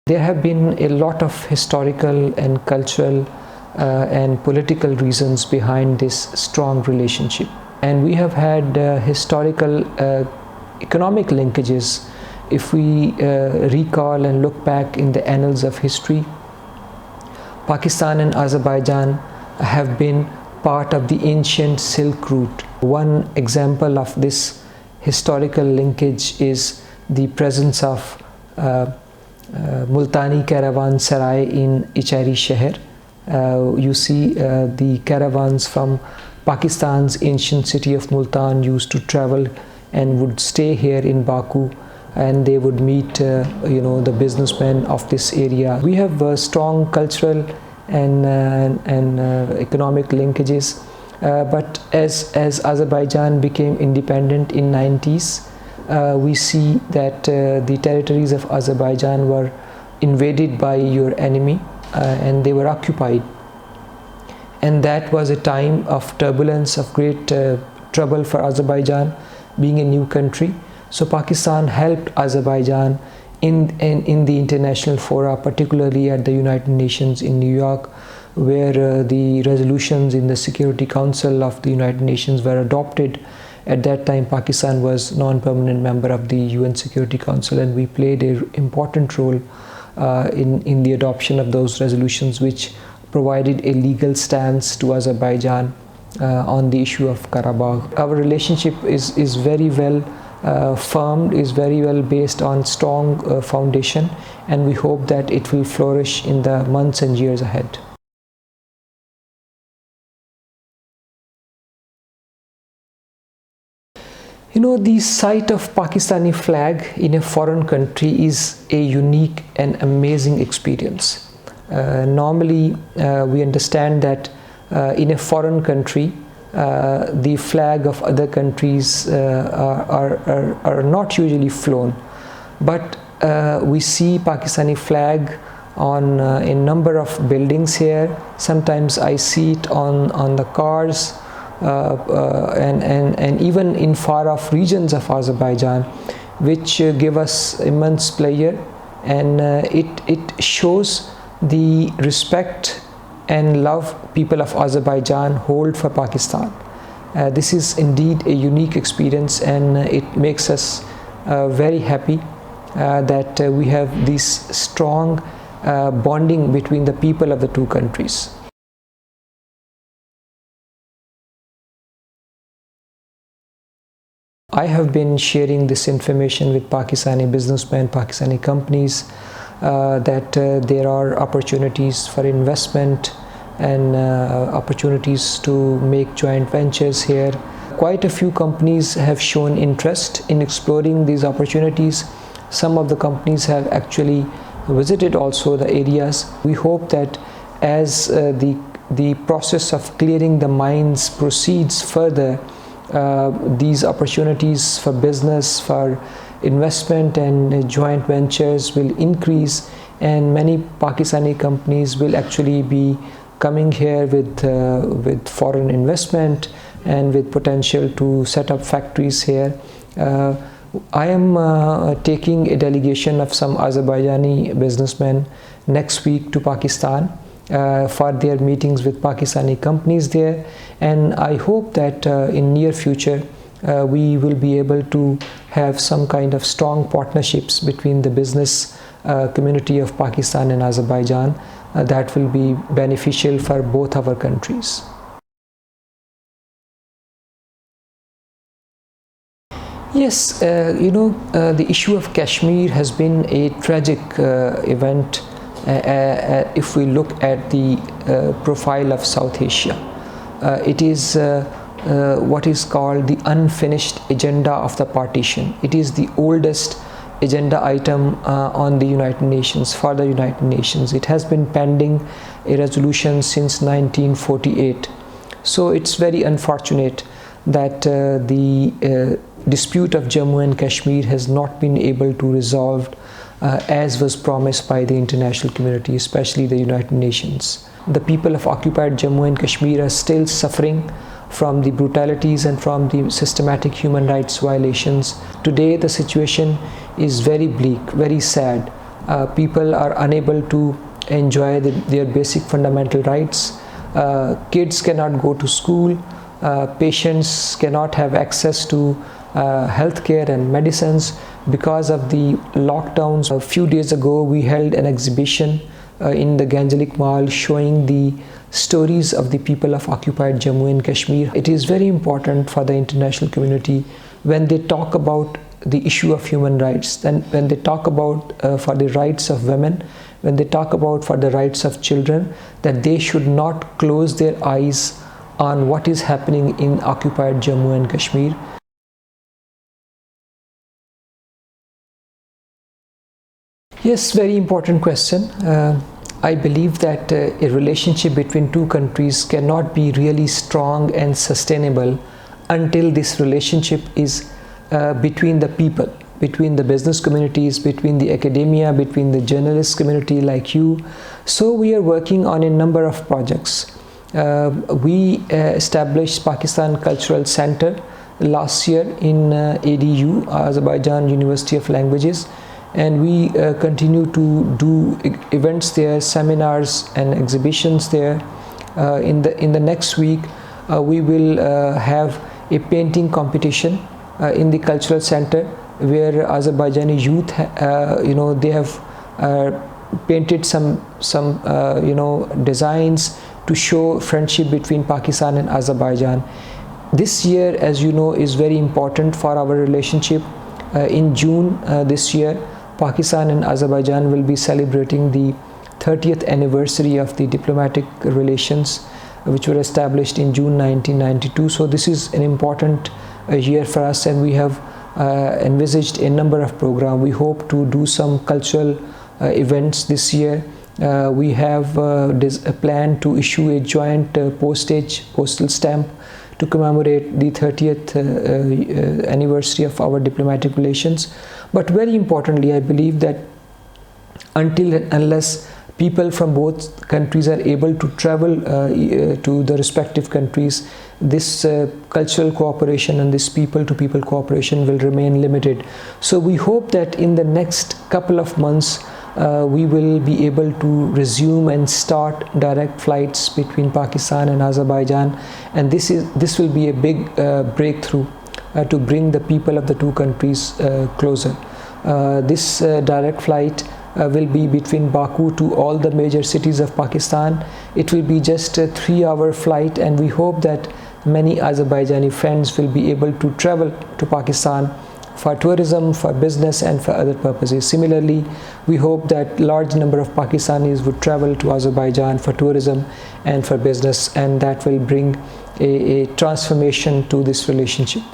There have been a lot of historical and cultural and political reasons behind this strong relationship. And we have had historical economic linkages. If we recall and look back in the annals of history, Pakistan and Azerbaijan have been part of the ancient Silk Route. One example of this historical linkage is the presence of Multani Caravanserai in Ichairi Sheher. You see the caravans from Pakistan's ancient city of Multan used to travel and would stay here in Baku, and they would meet the businessmen of this area. We have strong cultural and economic linkages, but as Azerbaijan became independent in 90s, we see that the territories of Azerbaijan were invaded by your enemy and they were occupied, and that was a time of turbulence, of great trouble for Azerbaijan, being a new country. So Pakistan helped Azerbaijan in the international fora, particularly at the United Nations in New York, where the resolutions in the Security Council of the United Nations were adopted. At that time, Pakistan was non-permanent member of the UN Security Council, and we played an important role in the adoption of those resolutions, which provided a legal stance to Azerbaijan on the issue of Karabakh. Our relationship is very well firm, is very well based on strong foundation, and we hope that it will flourish in the months and years ahead. The sight of Pakistani flag in a foreign country is a unique and amazing experience. Normally, we understand that in a foreign country, the flag of other countries are not usually flown, but we see Pakistani flag on a number of buildings here. Sometimes I see it on the cars, and even in far off regions of Azerbaijan, which give us immense pleasure, and it shows the respect and love people of Azerbaijan hold for Pakistan. This is indeed a unique experience, and it makes us very happy that we have this strong bonding between the people of the two countries. I have been sharing this information with Pakistani businessmen, Pakistani companies, that there are opportunities for investment and opportunities to make joint ventures here. Quite a few companies have shown interest in exploring these opportunities. Some of the companies have actually visited also the areas. We hope that as the process of clearing the mines proceeds further, these opportunities for business, for investment and joint ventures will increase, and many Pakistani companies will actually be coming here with foreign investment and with potential to set up factories here. I am taking a delegation of some Azerbaijani businessmen next week to Pakistan for their meetings with Pakistani companies there, and I hope that in near future we will be able to have some kind of strong partnerships between the business community of Pakistan and Azerbaijan that will be beneficial for both our countries. Yes, the issue of Kashmir has been a tragic event if we look at the profile of South Asia. It is what is called the unfinished agenda of the partition. It is the oldest agenda item on the United Nations, for the United Nations. It has been pending a resolution since 1948. So it's very unfortunate that the dispute of Jammu and Kashmir has not been able to resolve as was promised by the international community, especially the United Nations. The people of occupied Jammu and Kashmir are still suffering from the brutalities and from the systematic human rights violations. Today the situation is very bleak, very sad. people are unable to enjoy their basic fundamental rights. Kids cannot go to school. Patients cannot have access to healthcare and medicines because of the lockdowns. A few days ago, we held an exhibition in the Ganjalik Mall showing the stories of the people of occupied Jammu and Kashmir. It is very important for the international community when they talk about the issue of human rights, then when they talk about for the rights of women, when they talk about for the rights of children, that they should not close their eyes on what is happening in occupied Jammu and Kashmir. Yes, very important question. I believe that a relationship between two countries cannot be really strong and sustainable until this relationship is between the people, between the business communities, between the academia, between the journalist community like you. So we are working on a number of projects. We established Pakistan Cultural Center last year in ADU, Azerbaijan University of Languages, and we continue to do events there, seminars and exhibitions there. In the next week, we will have a painting competition in the cultural center, where Azerbaijani youth, they have painted some designs to show friendship between Pakistan and Azerbaijan. This year, as you know, is very important for our relationship. In June this year, Pakistan and Azerbaijan will be celebrating the 30th anniversary of the diplomatic relations, which were established in June 1992. So this is an important year for us, and we have envisaged a number of programs. We hope to do some cultural events this year. We have a plan to issue a joint postal stamp to commemorate the 30th anniversary of our diplomatic relations. But very importantly, I believe that until and unless people from both countries are able to travel to the respective countries, this cultural cooperation and this people-to-people cooperation will remain limited. So we hope that in the next couple of months, we will be able to resume and start direct flights between Pakistan and Azerbaijan, and this will be a big breakthrough to bring the people of the two countries closer. This direct flight will be between Baku to all the major cities of Pakistan. It will be just a 3-hour flight, and we hope that many Azerbaijani friends will be able to travel to Pakistan for tourism, for business, and for other purposes. Similarly, we hope that large number of Pakistanis would travel to Azerbaijan for tourism and for business, and that will bring a transformation to this relationship.